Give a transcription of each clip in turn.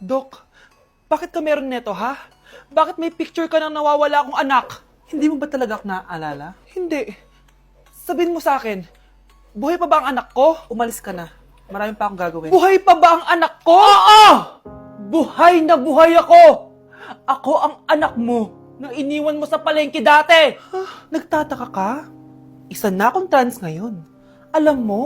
Dok, bakit ka meron neto, ha? Bakit may picture ka ng nawawala akong anak? Hindi mo ba talaga ako naaalala? Hindi. Sabihin mo sa akin, buhay pa ba ang anak ko? Umalis ka na. Marami pa akong gagawin. Buhay pa ba ang anak ko? Oo! Buhay na buhay ako! Ako ang anak mo na iniwan mo sa palengke dati! Nagtataka ka? Isa na akong trans ngayon. Alam mo,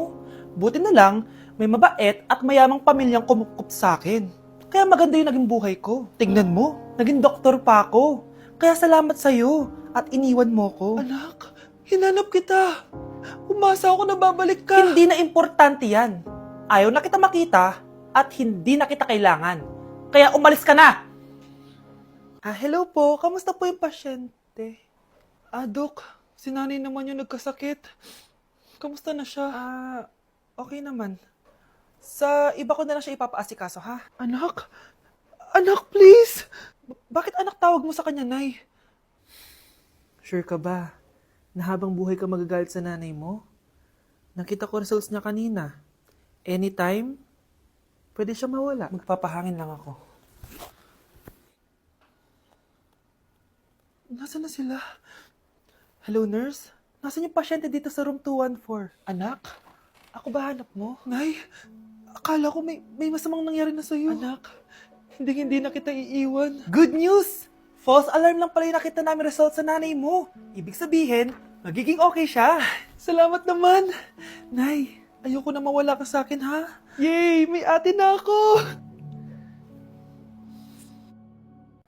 buti na lang, may mabait at mayamang pamilyang kumukup sa akin. Kaya maganda yung naging buhay ko. Tingnan mo, naging doktor pa ako. Kaya salamat sa'yo at iniwan mo ko. Anak, hinanap kita. Umasa ako na babalik ka. Hindi na importante yan. Ayaw na kita makita at hindi na kita kailangan. Kaya umalis ka na! Hello po. Kamusta po yung pasyente? Dok, si nanay naman yung nagkasakit. Kamusta na siya? Okay naman. Sa iba ko na lang siya ipapaasikaso, ha? Anak? Anak, please! Bakit anak tawag mo sa kanya, Nay? Sure ka ba na habang buhay ka magagalit sa nanay mo? Nakita ko results niya kanina. Anytime, pwede siya mawala. Magpapahangin lang ako. Nasaan na sila? Hello, nurse? Nasaan yung pasyente dito sa room 214? Anak? Ako ba hanap mo? Nay, akala ko may masamang nangyari na sa'yo. Anak, hindi na kita iiwan. Good news! False alarm lang pala yung nakita namin result sa nanay mo. Ibig sabihin, magiging okay siya. Salamat naman. Nay, ayoko na mawala ka sa akin, ha? Yay! May ate na ako!